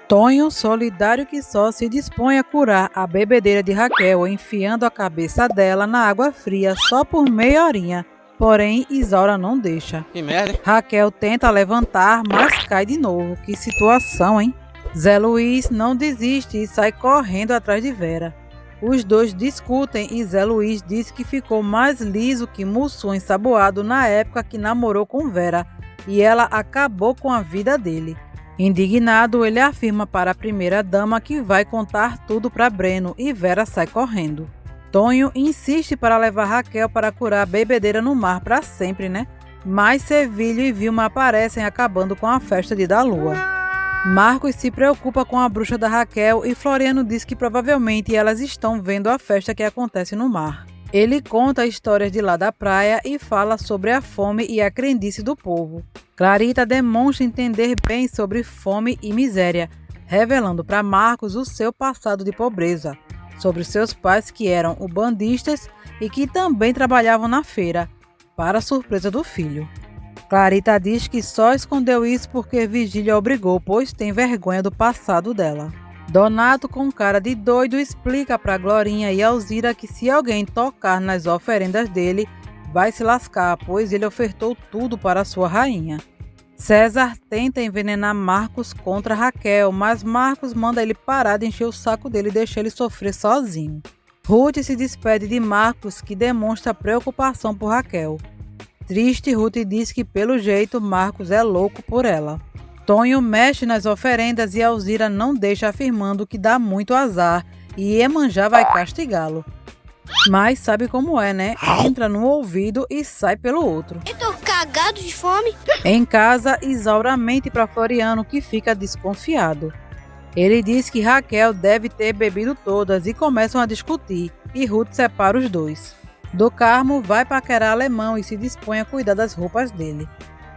Tonho, solidário que só, se dispõe a curar a bebedeira de Raquel, enfiando a cabeça dela na água fria só por meia horinha. Porém, Isaura não deixa. Que merda, hein? Raquel tenta levantar, mas cai de novo. Que situação, hein? Zé Luiz não desiste e sai correndo atrás de Vera. Os dois discutem e Zé Luiz diz que ficou mais liso que Mussum ensaboado na época que namorou com Vera, e ela acabou com a vida dele. Indignado, ele afirma para a primeira-dama que vai contar tudo para Breno e Vera sai correndo. Tonho insiste para levar Raquel para curar a bebedeira no mar para sempre, né? Mas Sevilho e Vilma aparecem acabando com a festa de da lua. Marcos se preocupa com a bruxa da Raquel e Floriano diz que provavelmente elas estão vendo a festa que acontece no mar. Ele conta histórias de lá da praia e fala sobre a fome e a crendice do povo. Clarita demonstra entender bem sobre fome e miséria, revelando para Marcos o seu passado de pobreza, sobre seus pais que eram ubandistas e que também trabalhavam na feira, para a surpresa do filho. Clarita diz que só escondeu isso porque Virgílio a obrigou, pois tem vergonha do passado dela. Donato, com cara de doido, explica para Glorinha e Alzira que se alguém tocar nas oferendas dele, vai se lascar, pois ele ofertou tudo para sua rainha. César tenta envenenar Marcos contra Raquel, mas Marcos manda ele parar de encher o saco dele e deixar ele sofrer sozinho. Ruth se despede de Marcos, que demonstra preocupação por Raquel. Triste, Ruth diz que pelo jeito Marcos é louco por ela. Tonho mexe nas oferendas e Alzira não deixa, afirmando que dá muito azar e Iemanjá vai castigá-lo. Mas sabe como é, né? Entra no ouvido e sai pelo outro. Eu tô cagado de fome. Em casa, Isaura mente para Floriano, que fica desconfiado. Ele diz que Raquel deve ter bebido todas e começam a discutir, e Ruth separa os dois. Do Carmo vai paquerar Alemão e se dispõe a cuidar das roupas dele.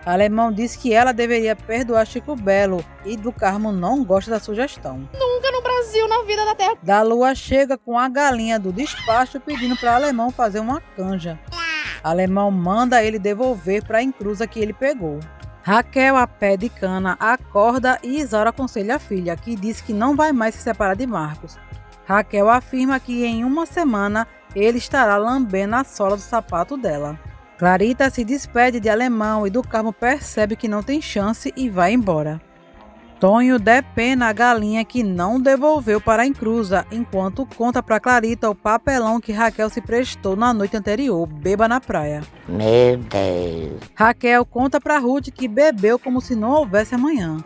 Alemão diz que ela deveria perdoar Chico Belo e do Carmo não gosta da sugestão. Nunca no Brasil, na vida da terra. Da Lua chega com a galinha do despacho pedindo para Alemão fazer uma canja. Alemão manda ele devolver para a encruza que ele pegou. Raquel, a pé de cana, acorda e Isaura aconselha a filha, que diz que não vai mais se separar de Marcos. Raquel afirma que em uma semana ele estará lambendo a sola do sapato dela. Clarita se despede de Alemão e do Carmo percebe que não tem chance e vai embora. Tonho depena a galinha que não devolveu para a encruza, enquanto conta para Clarita o papelão que Raquel se prestou na noite anterior, beba na praia. Meu Deus. Raquel conta para Ruth que bebeu como se não houvesse amanhã.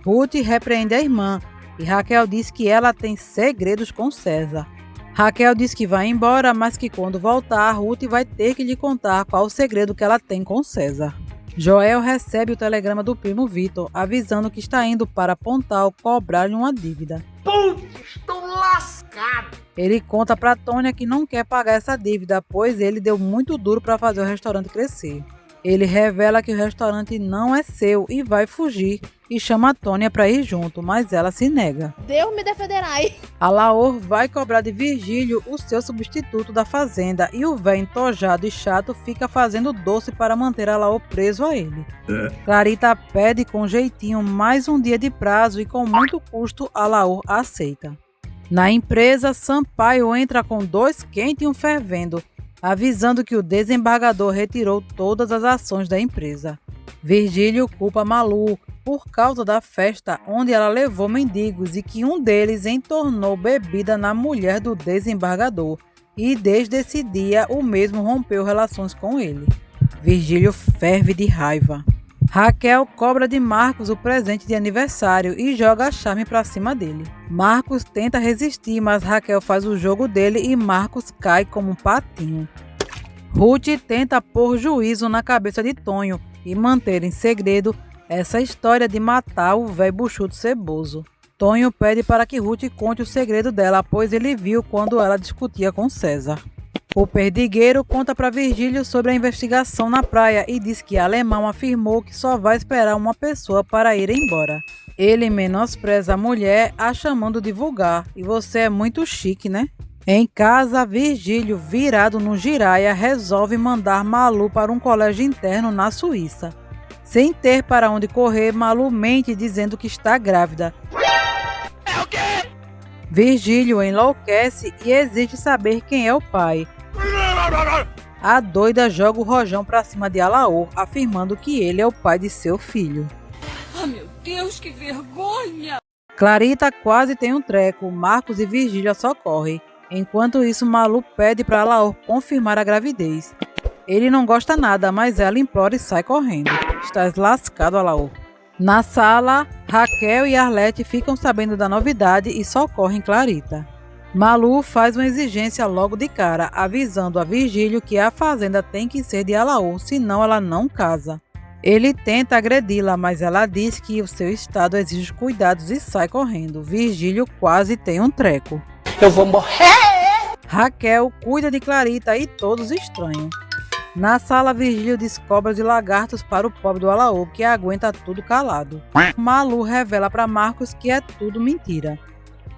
Ruth repreende a irmã e Raquel diz que ela tem segredos com César. Raquel diz que vai embora, mas que quando voltar, Ruth vai ter que lhe contar qual o segredo que ela tem com César. Joel recebe o telegrama do primo Vitor, avisando que está indo para Pontal cobrar-lhe uma dívida. Putz, estou lascado! Ele conta para Tônia que não quer pagar essa dívida, pois ele deu muito duro para fazer o restaurante crescer. Ele revela que o restaurante não é seu e vai fugir e chama a Tônia para ir junto, mas ela se nega. Deus me defenderá. Alaor vai cobrar de Virgílio o seu substituto da fazenda e o velho entojado e chato fica fazendo doce para manter Alaor preso a ele. Clarita pede com jeitinho mais um dia de prazo e com muito custo Alaor aceita. Na empresa, Sampaio entra com 2 quentes e um fervendo, avisando que o desembargador retirou todas as ações da empresa. Virgílio culpa Malu por causa da festa onde ela levou mendigos e que um deles entornou bebida na mulher do desembargador e desde esse dia o mesmo rompeu relações com ele. Virgílio ferve de raiva. Raquel cobra de Marcos o presente de aniversário e joga a charme para cima dele. Marcos tenta resistir, mas Raquel faz o jogo dele e Marcos cai como um patinho. Ruth tenta pôr juízo na cabeça de Tonho e manter em segredo essa história de matar o velho buchudo ceboso. Tonho pede para que Ruth conte o segredo dela, pois ele viu quando ela discutia com César. O perdigueiro conta para Virgílio sobre a investigação na praia e diz que Alemão afirmou que só vai esperar uma pessoa para ir embora. Ele menospreza a mulher, a chamando de vulgar, e você é muito chique, né? Em casa, Virgílio, virado no giraia, resolve mandar Malu para um colégio interno na Suíça. Sem ter para onde correr, Malu mente dizendo que está grávida. Virgílio enlouquece e exige saber quem é o pai. A doida joga o rojão pra cima de Alaor, afirmando que ele é o pai de seu filho. Ah, meu Deus, que vergonha! Clarita quase tem um treco, Marcos e Virgílio socorrem. Enquanto isso, Malu pede para Alaor confirmar a gravidez. Ele não gosta nada, mas ela implora e sai correndo. Estás lascado, Alaor. Na sala, Raquel e Arlete ficam sabendo da novidade e socorrem Clarita. Malu faz uma exigência logo de cara, avisando a Virgílio que a fazenda tem que ser de Alaor, senão ela não casa. Ele tenta agredi-la, mas ela diz que o seu estado exige cuidados e sai correndo. Virgílio quase tem um treco. Eu vou morrer! Raquel cuida de Clarita e todos estranham. Na sala, Virgílio diz cobras e lagartos para o pobre do Alaor, que aguenta tudo calado. Malu revela para Marcos que é tudo mentira.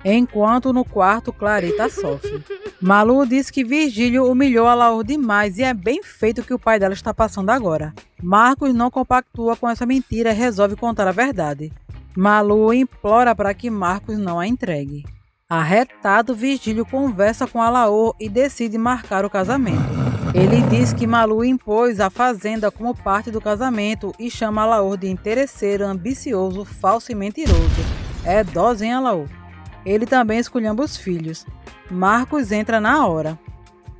Enquanto no quarto, Clarita sofre. Malu diz que Virgílio humilhou Alaor demais e é bem feito o que o pai dela está passando agora. Marcos não compactua com essa mentira e resolve contar a verdade. Malu implora para que Marcos não a entregue. Arretado, Virgílio conversa com Alaor e decide marcar o casamento. Ele diz que Malu impôs a fazenda como parte do casamento e chama Alaor de interesseiro, ambicioso, falso e mentiroso. É dose, hein, Alaor? Ele também esculhamba os filhos. Marcos entra na hora.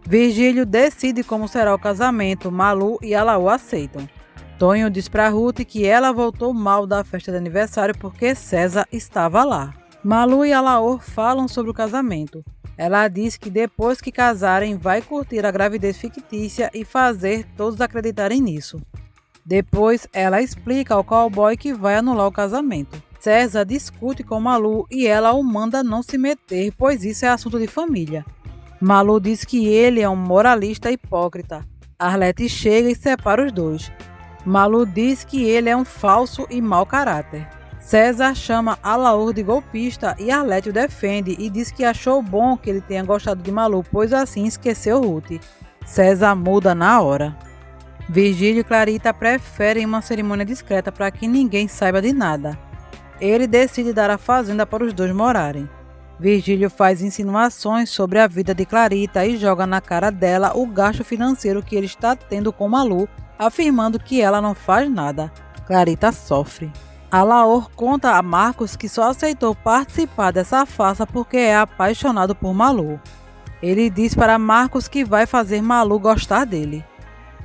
Virgílio decide como será o casamento, Malu e Alaor aceitam. Tonho diz para Ruth que ela voltou mal da festa de aniversário porque César estava lá. Malu e Alaor falam sobre o casamento. Ela diz que depois que casarem vai curtir a gravidez fictícia e fazer todos acreditarem nisso. Depois ela explica ao cowboy que vai anular o casamento. César discute com Malu e ela o manda não se meter, pois isso é assunto de família. Malu diz que ele é um moralista hipócrita. Arlete chega e separa os dois. Malu diz que ele é um falso e mau caráter. César chama Alaor de golpista e Arlete o defende e diz que achou bom que ele tenha gostado de Malu, pois assim esqueceu Ruth. César muda na hora. Virgílio e Clarita preferem uma cerimônia discreta para que ninguém saiba de nada. Ele decide dar a fazenda para os dois morarem. Virgílio faz insinuações sobre a vida de Clarita e joga na cara dela o gasto financeiro que ele está tendo com Malu, afirmando que ela não faz nada. Clarita sofre. Alaor conta a Marcos que só aceitou participar dessa farsa porque é apaixonado por Malu. Ele diz para Marcos que vai fazer Malu gostar dele.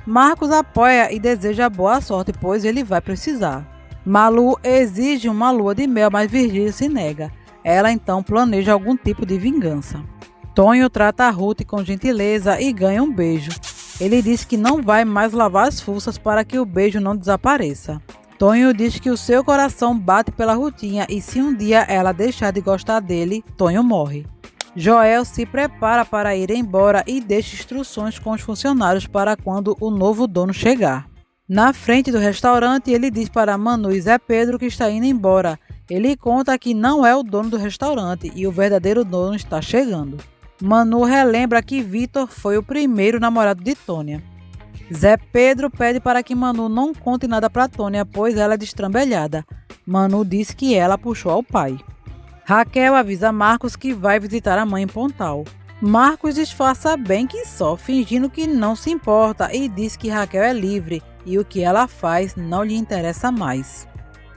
Marcos apoia e deseja boa sorte, pois ele vai precisar. Malu exige uma lua de mel, mas Virgílio se nega. Ela então planeja algum tipo de vingança. Tonho trata a Ruth com gentileza e ganha um beijo. Ele diz que não vai mais lavar as fuças para que o beijo não desapareça. Tonho diz que o seu coração bate pela Rutinha e se um dia ela deixar de gostar dele, Tonho morre. Joel se prepara para ir embora e deixa instruções com os funcionários para quando o novo dono chegar. Na frente do restaurante, ele diz para Manu e Zé Pedro que está indo embora. Ele conta que não é o dono do restaurante e o verdadeiro dono está chegando. Manu relembra que Vitor foi o primeiro namorado de Tônia. Zé Pedro pede para que Manu não conte nada para Tônia, pois ela é destrambelhada. Manu diz que ela puxou ao pai. Raquel avisa Marcos que vai visitar a mãe em Pontal. Marcos disfarça bem que só, fingindo que não se importa e diz que Raquel é livre e o que ela faz não lhe interessa mais.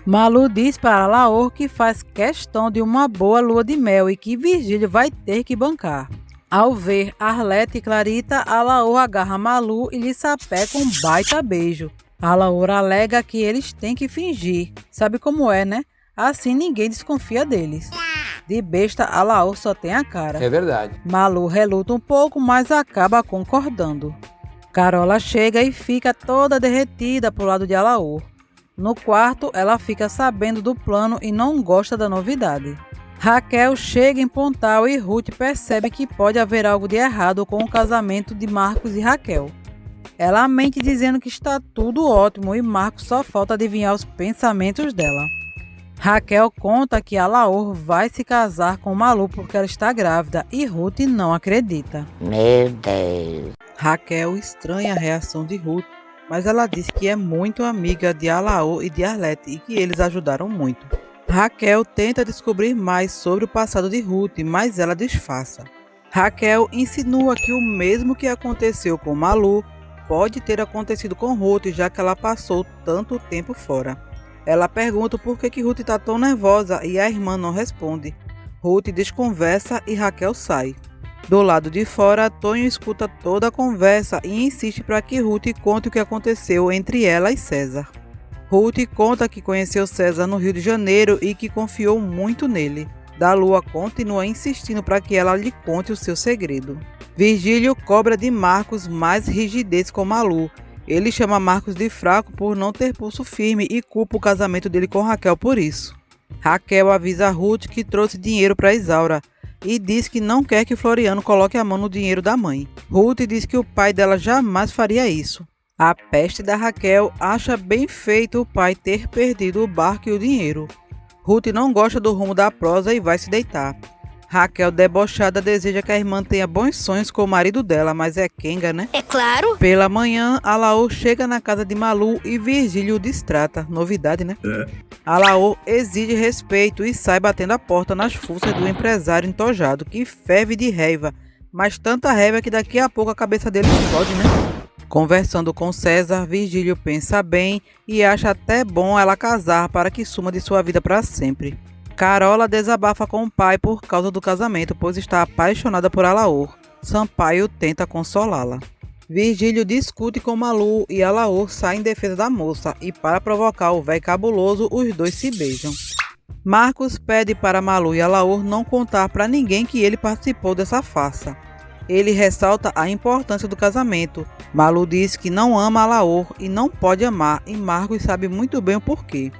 Malu diz para Alaor que faz questão de uma boa lua de mel e que Virgílio vai ter que bancar. Ao ver Arlete e Clarita, Alaor agarra Malu e lhe sapeca um baita beijo. Alaor alega que eles têm que fingir. Sabe como é, né? Assim ninguém desconfia deles. De besta, Alaor só tem a cara. É verdade. Malu reluta um pouco, mas acaba concordando. Carola chega e fica toda derretida pro lado de Alaor. No quarto, ela fica sabendo do plano e não gosta da novidade. Raquel chega em Pontal e Ruth percebe que pode haver algo de errado com o casamento de Marcos e Raquel. Ela mente dizendo que está tudo ótimo e Marcos só falta adivinhar os pensamentos dela. Raquel conta que Alaor vai se casar com Malu porque ela está grávida e Ruth não acredita. Meu Deus. Raquel estranha a reação de Ruth, mas ela diz que é muito amiga de Alaor e de Arlete e que eles ajudaram muito. Raquel tenta descobrir mais sobre o passado de Ruth, mas ela disfarça. Raquel insinua que o mesmo que aconteceu com Malu pode ter acontecido com Ruth, já que ela passou tanto tempo fora. Ela pergunta por que Ruth está tão nervosa e a irmã não responde. Ruth desconversa e Raquel sai. Do lado de fora, Tonho escuta toda a conversa e insiste para que Ruth conte o que aconteceu entre ela e César. Ruth conta que conheceu César no Rio de Janeiro e que confiou muito nele. Dalua continua insistindo para que ela lhe conte o seu segredo. Virgílio cobra de Marcos mais rigidez com Malu. Ele chama Marcos de fraco por não ter pulso firme e culpa o casamento dele com Raquel por isso. Raquel avisa Ruth que trouxe dinheiro para Isaura e diz que não quer que Floriano coloque a mão no dinheiro da mãe. Ruth diz que o pai dela jamais faria isso. A peste da Raquel acha bem feito o pai ter perdido o barco e o dinheiro. Ruth não gosta do rumo da prosa e vai se deitar. Raquel, debochada, deseja que a irmã tenha bons sonhos com o marido dela, mas é quenga, né? É claro. Pela manhã, Alaor chega na casa de Malu e Virgílio o distrata. Novidade, né? Alaor exige respeito e sai batendo a porta nas fuças do empresário entojado, que ferve de raiva, mas tanta raiva que daqui a pouco a cabeça dele explode, né? Conversando com César, Virgílio pensa bem e acha até bom ela casar para que suma de sua vida para sempre. Carola desabafa com o pai por causa do casamento, pois está apaixonada por Alaor. Sampaio tenta consolá-la. Virgílio discute com Malu e Alaor sai em defesa da moça e, para provocar o véi cabuloso, os dois se beijam. Marcos pede para Malu e Alaor não contar para ninguém que ele participou dessa farsa. Ele ressalta a importância do casamento. Malu diz que não ama Alaor e não pode amar, e Marcos sabe muito bem o porquê.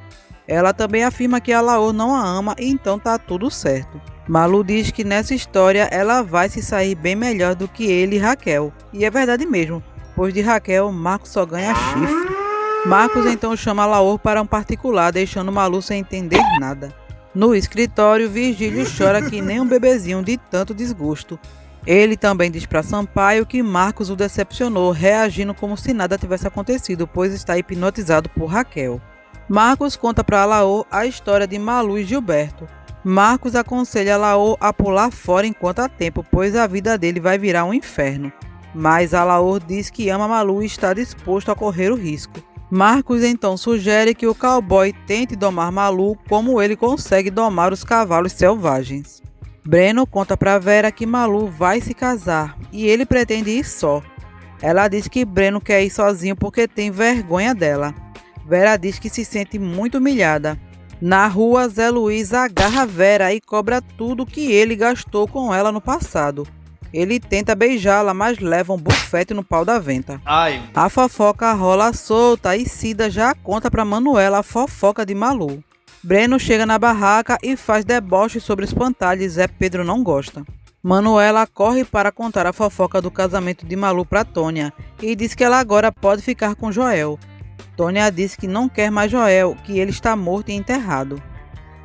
Ela também afirma que Alaor não a ama e então tá tudo certo. Malu diz que nessa história ela vai se sair bem melhor do que ele e Raquel. E é verdade mesmo, pois de Raquel, Marcos só ganha chifre. Marcos então chama Alaor para um particular, deixando Malu sem entender nada. No escritório, Virgílio chora que nem um bebezinho de tanto desgosto. Ele também diz para Sampaio que Marcos o decepcionou, reagindo como se nada tivesse acontecido, pois está hipnotizado por Raquel. Marcos conta para Alaor a história de Malu e Gilberto. Marcos aconselha Alaor a pular fora enquanto há tempo, pois a vida dele vai virar um inferno. Mas Alaor diz que ama Malu e está disposto a correr o risco. Marcos então sugere que o cowboy tente domar Malu como ele consegue domar os cavalos selvagens. Breno conta para Vera que Malu vai se casar e ele pretende ir só. Ela diz que Breno quer ir sozinho porque tem vergonha dela. Vera diz que se sente muito humilhada. Na rua, Zé Luiz agarra Vera e cobra tudo que ele gastou com ela no passado. Ele tenta beijá-la, mas leva um bufete no pau da venta. A fofoca rola solta e Cida já conta para Manuela a fofoca de Malu. Breno chega na barraca e faz deboche sobre espantalho e Zé Pedro não gosta. Manuela corre para contar a fofoca do casamento de Malu para Tônia e diz que ela agora pode ficar com Joel. Tônia diz que não quer mais Joel, que ele está morto e enterrado.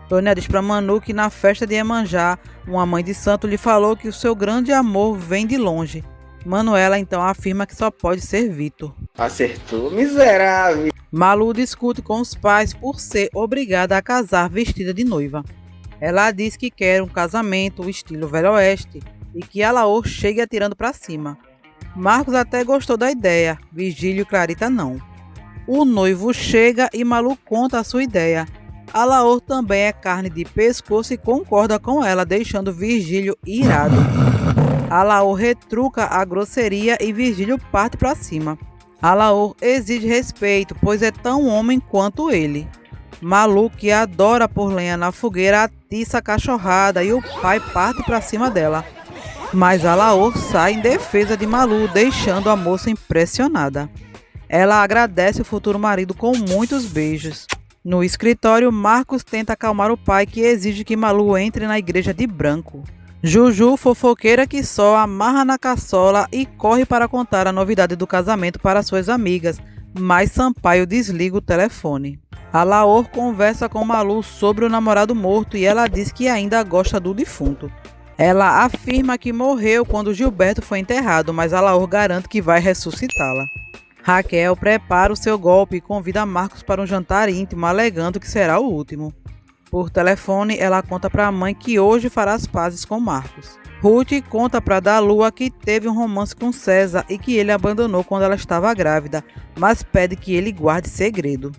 Tônia diz para Manu que na festa de Iemanjá, uma mãe de santo lhe falou que o seu grande amor vem de longe. Manuela então afirma que só pode ser Vitor. Acertou, miserável. Malu discute com os pais por ser obrigada a casar vestida de noiva. Ela diz que quer um casamento estilo Velho Oeste e que Alaor chegue atirando para cima. Marcos até gostou da ideia, Virgílio e Clarita não. O noivo chega e Malu conta a sua ideia. Alaor também é carne de pescoço e concorda com ela, deixando Virgílio irado. Alaor retruca a grosseria e Virgílio parte para cima. Alaor exige respeito, pois é tão homem quanto ele. Malu, que adora pôr lenha na fogueira, atiça a cachorrada e o pai parte para cima dela. Mas Alaor sai em defesa de Malu, deixando a moça impressionada. Ela agradece o futuro marido com muitos beijos. No escritório, Marcos tenta acalmar o pai, que exige que Malu entre na igreja de branco. Juju, fofoqueira que só, amarra na caçola e corre para contar a novidade do casamento para suas amigas, mas Sampaio desliga o telefone. Alaor conversa com Malu sobre o namorado morto e ela diz que ainda gosta do defunto. Ela afirma que morreu quando Gilberto foi enterrado, mas Alaor garante que vai ressuscitá-la. Raquel prepara o seu golpe e convida Marcos para um jantar íntimo, alegando que será o último. Por telefone, ela conta para a mãe que hoje fará as pazes com Marcos. Ruth conta para Dalua que teve um romance com César e que ele abandonou quando ela estava grávida, mas pede que ele guarde segredo.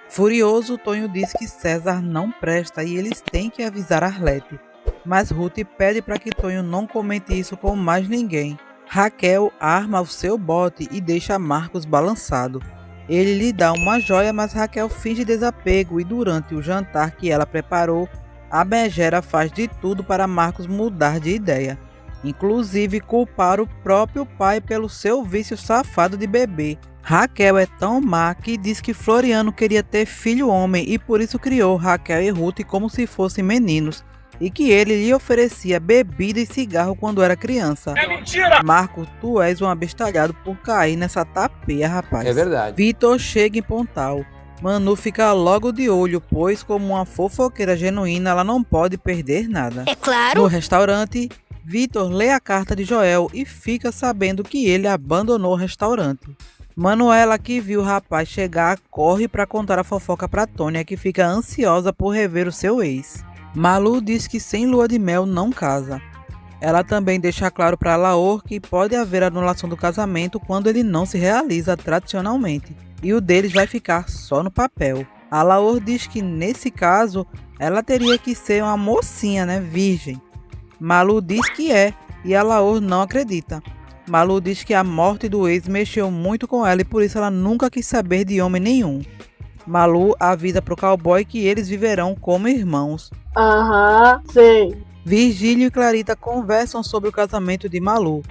Furioso, Tonho diz que César não presta e eles têm que avisar Arlete, mas Ruth pede para que Tonho não comente isso com mais ninguém. Raquel arma o seu bote e deixa Marcos balançado. Ele lhe dá uma joia, mas Raquel finge desapego e durante o jantar que ela preparou, a Megera faz de tudo para Marcos mudar de ideia, inclusive culpar o próprio pai pelo seu vício safado de beber. Raquel é tão má que diz que Floriano queria ter filho homem e por isso criou Raquel e Ruth como se fossem meninos, e que ele lhe oferecia bebida e cigarro quando era criança. É mentira! Marco, tu és um abestalhado por cair nessa tapeia, rapaz. É verdade. Vitor chega em Pontal. Manu fica logo de olho, pois como uma fofoqueira genuína, ela não pode perder nada. É claro. No restaurante, Vitor lê a carta de Joel e fica sabendo que ele abandonou o restaurante. Manuela, que viu o rapaz chegar, corre para contar a fofoca para Tônia, que fica ansiosa por rever o seu ex. Malu diz que sem lua de mel não casa. Ela também deixa claro para Laor que pode haver anulação do casamento quando ele não se realiza tradicionalmente, e o deles vai ficar só no papel. A Laor diz que nesse caso ela teria que ser uma mocinha, virgem. Malu diz que é, e a Laor não acredita. Malu diz que a morte do ex mexeu muito com ela e por isso ela nunca quis saber de homem nenhum. Malu avisa pro cowboy que eles viverão como irmãos. Sei. Virgílio e Clarita conversam sobre o casamento de Malu.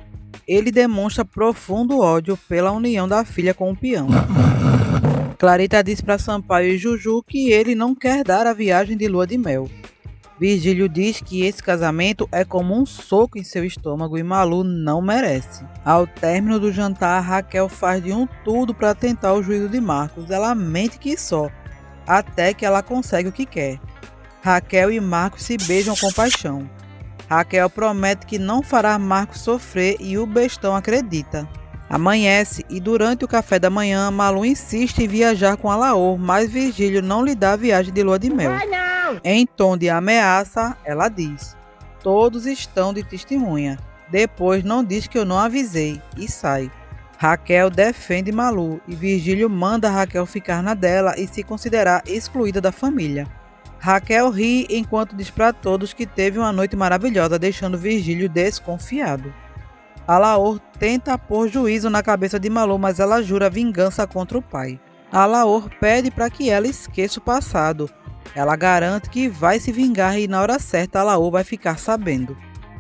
Ele demonstra profundo ódio pela união da filha com o peão. Clarita diz para Sampaio e Juju que ele não quer dar a viagem de lua de mel. Virgílio diz que esse casamento é como um soco em seu estômago e Malu não merece. Ao término do jantar, Raquel faz de um tudo para tentar o juízo de Marcos. Ela mente que só, até que ela consegue o que quer. Raquel e Marcos se beijam com paixão. Raquel promete que não fará Marcos sofrer e o bestão acredita. Amanhece e durante o café da manhã, Malu insiste em viajar com a Laor, mas Virgílio não lhe dá a viagem de lua de mel. Em tom de ameaça, ela diz: todos estão de testemunha. Depois não diz que eu não avisei e sai. Raquel defende Malu e Virgílio manda Raquel ficar na dela e se considerar excluída da família. Raquel ri enquanto diz para todos que teve uma noite maravilhosa, deixando Virgílio desconfiado. A Laor tenta pôr juízo na cabeça de Malu, mas ela jura vingança contra o pai. A Laor pede para que ela esqueça o passado. Ela garante que vai se vingar e na hora certa a Laor vai ficar sabendo.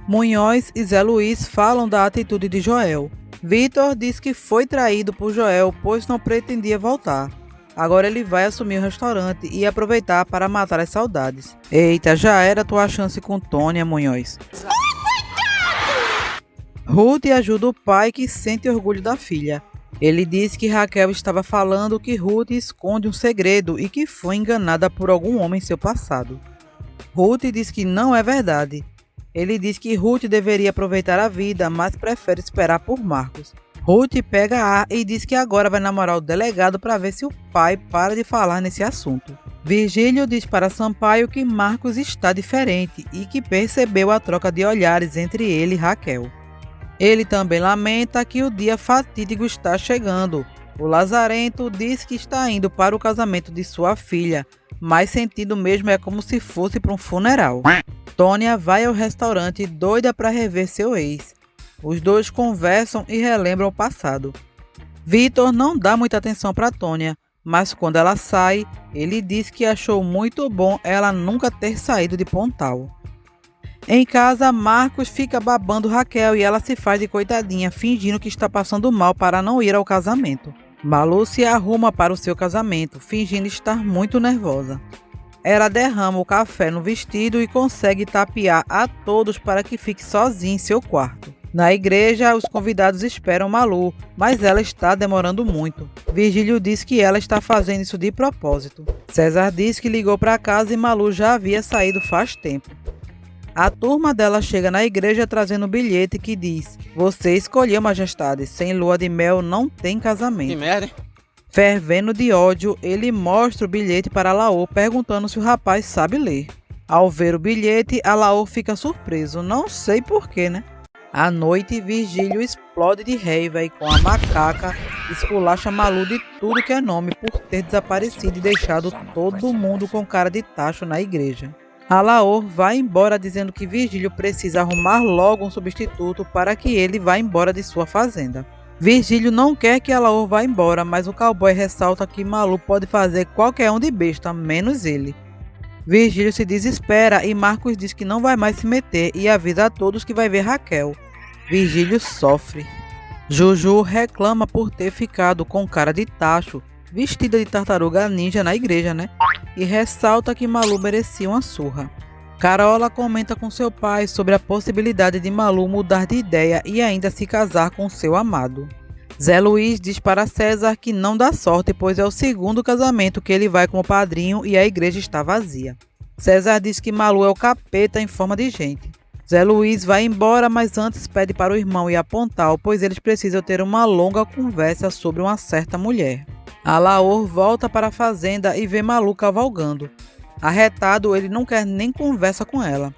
Munhoz e Zé Luiz falam da atitude de Joel. Vitor diz que foi traído por Joel, pois não pretendia voltar. Agora ele vai assumir o restaurante e aproveitar para matar as saudades. Eita, já era tua chance com Tônia, Munhoz. Ruth ajuda o pai que sente orgulho da filha. Ele diz que Raquel estava falando que Ruth esconde um segredo e que foi enganada por algum homem em seu passado. Ruth diz que não é verdade. Ele diz que Ruth deveria aproveitar a vida, mas prefere esperar por Marcos. Ruth pega ar e diz que agora vai namorar o delegado para ver se o pai para de falar nesse assunto. Virgílio diz para Sampaio que Marcos está diferente e que percebeu a troca de olhares entre ele e Raquel. Ele também lamenta que o dia fatídico está chegando. O Lazarento diz que está indo para o casamento de sua filha, mas sentindo mesmo é como se fosse para um funeral. Tônia vai ao restaurante doida para rever seu ex. Os dois conversam e relembram o passado. Vitor não dá muita atenção para Tônia, mas quando ela sai, ele diz que achou muito bom ela nunca ter saído de Pontal. Em casa, Marcos fica babando Raquel e ela se faz de coitadinha, fingindo que está passando mal para não ir ao casamento. Malu se arruma para o seu casamento, fingindo estar muito nervosa. Ela derrama o café no vestido e consegue tapear a todos para que fique sozinha em seu quarto. Na igreja, os convidados esperam Malu, mas ela está demorando muito. Virgílio diz que ela está fazendo isso de propósito. César diz que ligou para casa e Malu já havia saído faz tempo. A turma dela chega na igreja trazendo um bilhete que diz: você escolheu, majestade, sem lua de mel não tem casamento. Que merda, hein? Fervendo de ódio, ele mostra o bilhete para Alaor, perguntando se o rapaz sabe ler. Ao ver o bilhete, Alaor fica surpreso, não sei porquê, né? À noite, Virgílio explode de raiva e com a macaca esculacha Malu de tudo que é nome por ter desaparecido e deixado todo mundo com cara de tacho na igreja. Alaor vai embora dizendo que Virgílio precisa arrumar logo um substituto para que ele vá embora de sua fazenda. Virgílio não quer que Alaor vá embora, mas o cowboy ressalta que Malu pode fazer qualquer um de besta, menos ele. Virgílio se desespera e Marcos diz que não vai mais se meter e avisa a todos que vai ver Raquel. Virgílio sofre. Juju reclama por ter ficado com cara de tacho, vestida de tartaruga ninja na igreja, né? E ressalta que Malu merecia uma surra. Carola comenta com seu pai sobre a possibilidade de Malu mudar de ideia e ainda se casar com seu amado. Zé Luiz diz para César que não dá sorte, pois é o segundo casamento que ele vai como padrinho e a igreja está vazia. César diz que Malu é o capeta em forma de gente. Zé Luiz vai embora, mas antes pede para o irmão ir a Pontal, pois eles precisam ter uma longa conversa sobre uma certa mulher. Alaor volta para a fazenda e vê Malu cavalgando. Arretado, ele não quer nem conversa com ela.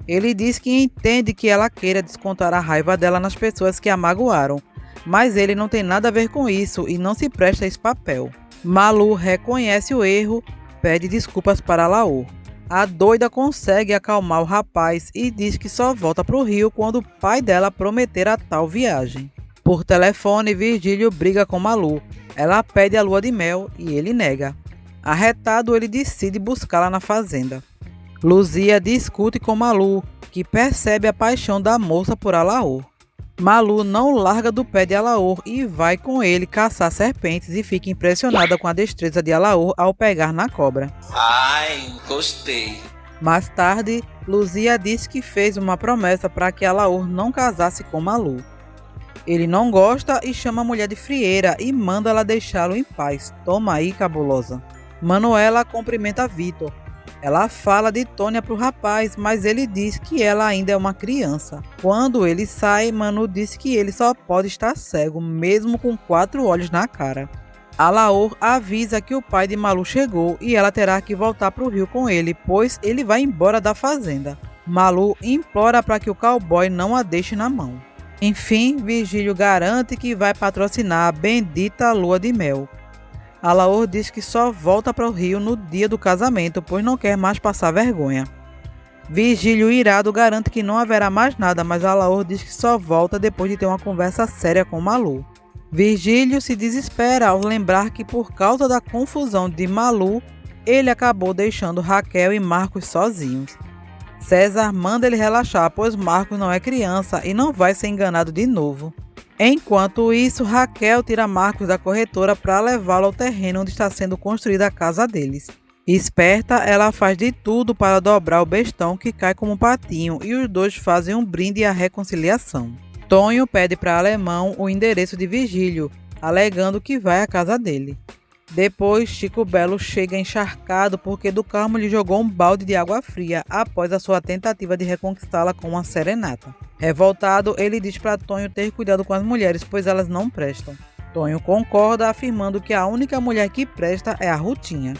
Ele diz que entende que ela queira descontar a raiva dela nas pessoas que a magoaram, mas ele não tem nada a ver com isso e não se presta a esse papel. Malu reconhece o erro, pede desculpas para Alaor. A doida consegue acalmar o rapaz e diz que só volta para o Rio quando o pai dela prometer a tal viagem. Por telefone, Virgílio briga com Malu. Ela pede a lua de mel e ele nega. Arretado, ele decide buscá-la na fazenda. Luzia discute com Malu, que percebe a paixão da moça por Alaor. Malu não larga do pé de Alaor e vai com ele caçar serpentes e fica impressionada com a destreza de Alaor ao pegar na cobra. Ai, gostei. Mais tarde, Luzia diz que fez uma promessa para que Alaor não casasse com Malu. Ele não gosta e chama a mulher de frieira e manda ela deixá-lo em paz. Toma aí, cabulosa. Manuela cumprimenta Vitor. Ela fala de Tônia para o rapaz, mas ele diz que ela ainda é uma criança. Quando ele sai, Manu diz que ele só pode estar cego, mesmo com 4 olhos na cara. Alaor avisa que o pai de Malu chegou e ela terá que voltar para o Rio com ele, pois ele vai embora da fazenda. Malu implora para que o cowboy não a deixe na mão. Enfim, Virgílio garante que vai patrocinar a bendita lua de mel. Alaor diz que só volta para o Rio no dia do casamento, pois não quer mais passar vergonha. Virgílio, irado, garante que não haverá mais nada, mas Alaor diz que só volta depois de ter uma conversa séria com Malu. Virgílio se desespera ao lembrar que por causa da confusão de Malu, ele acabou deixando Raquel e Marcos sozinhos. César manda ele relaxar, pois Marcos não é criança e não vai ser enganado de novo. Enquanto isso, Raquel tira Marcos da corretora para levá-lo ao terreno onde está sendo construída a casa deles. Esperta, ela faz de tudo para dobrar o bestão que cai como um patinho e os dois fazem um brinde à reconciliação. Tonho pede para Alemão o endereço de Virgílio, alegando que vai à casa dele. Depois, Chico Belo chega encharcado porque do Carmo lhe jogou um balde de água fria após a sua tentativa de reconquistá-la com uma serenata. Revoltado, ele diz para Tonho ter cuidado com as mulheres, pois elas não prestam. Tonho concorda, afirmando que a única mulher que presta é a Rutinha.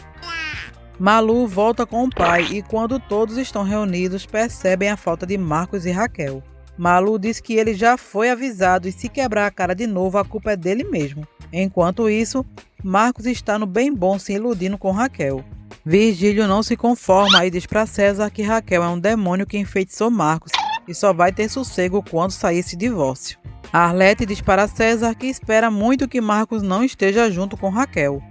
Malu volta com o pai e quando todos estão reunidos, percebem a falta de Marcos e Raquel. Malu diz que ele já foi avisado e se quebrar a cara de novo, a culpa é dele mesmo. Enquanto isso, Marcos está no bem bom se iludindo com Raquel. Virgílio não se conforma e diz para César que Raquel é um demônio que enfeitiçou Marcos e só vai ter sossego quando sair esse divórcio. Arlete diz para César que espera muito que Marcos não esteja junto com Raquel.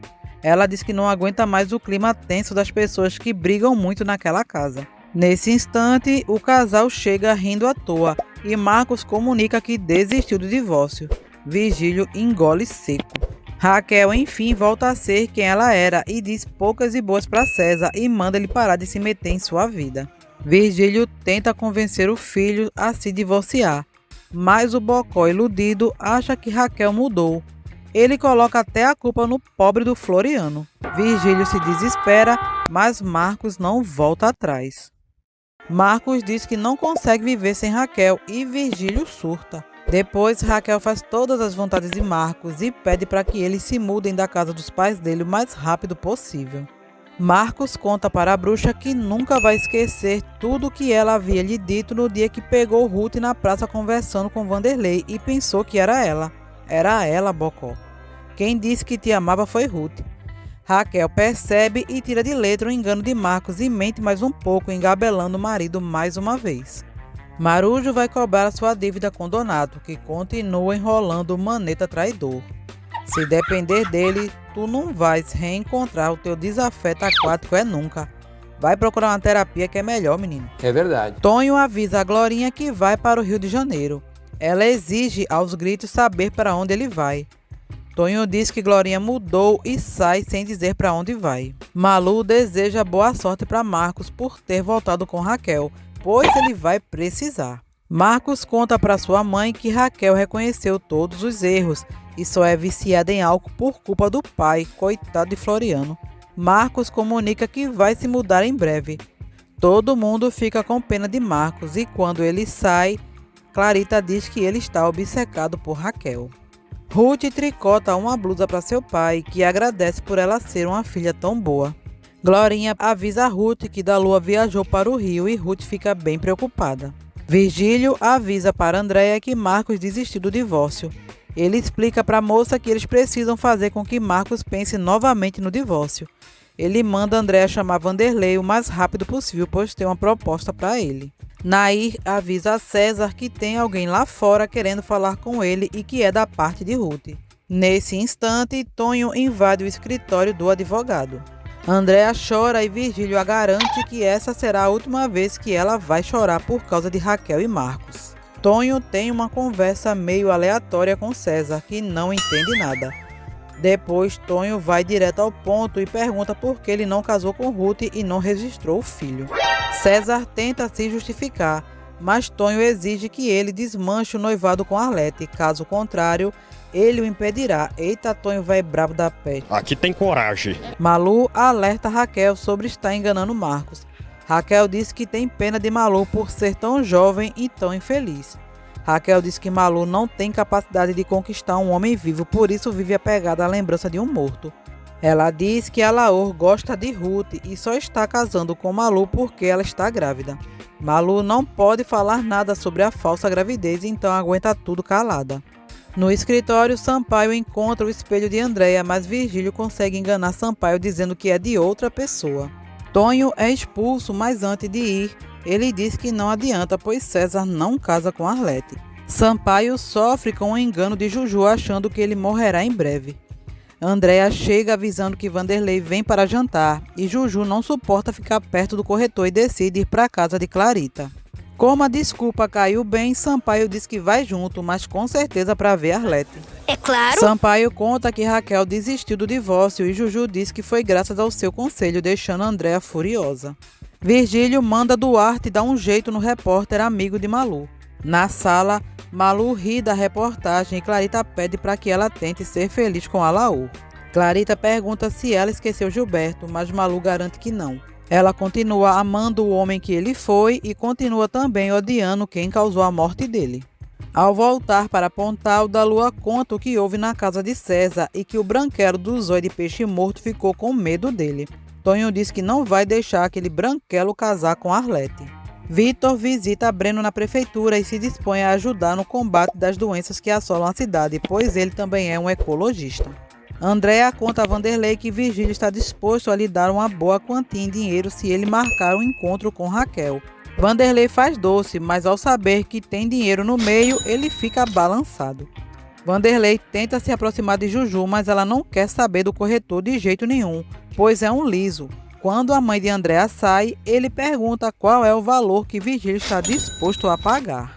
Ela diz que não aguenta mais o clima tenso das pessoas que brigam muito naquela casa. Nesse instante, o casal chega rindo à toa e Marcos comunica que desistiu do divórcio. Virgílio engole seco. Raquel, enfim, volta a ser quem ela era e diz poucas e boas para César e manda ele parar de se meter em sua vida. Virgílio tenta convencer o filho a se divorciar, mas o bocó iludido acha que Raquel mudou. Ele coloca até a culpa no pobre do Floriano. Virgílio se desespera, mas Marcos não volta atrás. Marcos diz que não consegue viver sem Raquel e Virgílio surta. Depois, Raquel faz todas as vontades de Marcos e pede para que eles se mudem da casa dos pais dele o mais rápido possível. Marcos conta para a bruxa que nunca vai esquecer tudo o que ela havia lhe dito no dia que pegou Ruth na praça conversando com Vanderlei e pensou que era ela. Era ela, Bocó. Quem disse que te amava foi Ruth. Raquel percebe e tira de letra o engano de Marcos e mente mais um pouco, engabelando o marido mais uma vez. Marujo vai cobrar a sua dívida com Donato, que continua enrolando o maneta traidor. Se depender dele, tu não vais reencontrar o teu desafeto aquático nunca. Vai procurar uma terapia que é melhor, menino. É verdade. Tonho avisa a Glorinha que vai para o Rio de Janeiro. Ela exige aos gritos saber para onde ele vai. Tonho diz que Glorinha mudou e sai sem dizer para onde vai. Malu deseja boa sorte para Marcos por ter voltado com Raquel, pois ele vai precisar. Marcos conta para sua mãe que Raquel reconheceu todos os erros e só é viciada em álcool por culpa do pai, coitado de Floriano. Marcos comunica que vai se mudar em breve. Todo mundo fica com pena de Marcos e quando ele sai, Clarita diz que ele está obcecado por Raquel. Ruth tricota uma blusa para seu pai, que agradece por ela ser uma filha tão boa. Glorinha avisa a Ruth que Dalua viajou para o Rio e Ruth fica bem preocupada. Virgílio avisa para Andréia que Marcos desistiu do divórcio. Ele explica para a moça que eles precisam fazer com que Marcos pense novamente no divórcio. Ele manda Andréia chamar Vanderlei o mais rápido possível, pois tem uma proposta para ele. Nair avisa a César que tem alguém lá fora querendo falar com ele e que é da parte de Ruth. Nesse instante, Tonho invade o escritório do advogado. Andréia chora e Virgílio a garante que essa será a última vez que ela vai chorar por causa de Raquel e Marcos. Tonho tem uma conversa meio aleatória com César, que não entende nada. Depois, Tonho vai direto ao ponto e pergunta por que ele não casou com Ruth e não registrou o filho. César tenta se justificar, mas Tonho exige que ele desmanche o noivado com Arlete. Caso contrário, ele o impedirá. Eita, Tonho vai brabo da peste. Aqui tem coragem. Malu alerta Raquel sobre estar enganando Marcos. Raquel diz que tem pena de Malu por ser tão jovem e tão infeliz. Raquel diz que Malu não tem capacidade de conquistar um homem vivo, por isso vive apegada à lembrança de um morto. Ela diz que Alaor gosta de Ruth e só está casando com Malu porque ela está grávida. Malu não pode falar nada sobre a falsa gravidez, então aguenta tudo calada. No escritório, Sampaio encontra o espelho de Andréia, mas Virgílio consegue enganar Sampaio dizendo que é de outra pessoa. Tonho é expulso, mas antes de ir, ele diz que não adianta, pois César não casa com Arlete. Sampaio sofre com o engano de Juju, achando que ele morrerá em breve. Andréia chega avisando que Vanderlei vem para jantar e Juju não suporta ficar perto do corretor e decide ir para a casa de Clarita. Como a desculpa caiu bem, Sampaio diz que vai junto, mas com certeza para ver Arlete. É claro. Sampaio conta que Raquel desistiu do divórcio e Juju diz que foi graças ao seu conselho, deixando Andréia furiosa. Virgílio manda Duarte dar um jeito no repórter amigo de Malu. Na sala, Malu ri da reportagem e Clarita pede para que ela tente ser feliz com Alaor. Clarita pergunta se ela esqueceu Gilberto, mas Malu garante que não. Ela continua amando o homem que ele foi e continua também odiando quem causou a morte dele. Ao voltar para Pontal, Dalua conta o que houve na casa de César e que o branquelo do zóio de peixe morto ficou com medo dele. Tonho diz que não vai deixar aquele branquelo casar com Arlete. Vitor visita Breno na prefeitura e se dispõe a ajudar no combate das doenças que assolam a cidade, pois ele também é um ecologista. Andréia conta a Vanderlei que Virgílio está disposto a lhe dar uma boa quantia em dinheiro se ele marcar um encontro com Raquel. Vanderlei faz doce, mas ao saber que tem dinheiro no meio, ele fica balançado. Vanderlei tenta se aproximar de Juju, mas ela não quer saber do corretor de jeito nenhum, pois é um liso. Quando a mãe de Andréia sai, ele pergunta qual é o valor que Virgílio está disposto a pagar.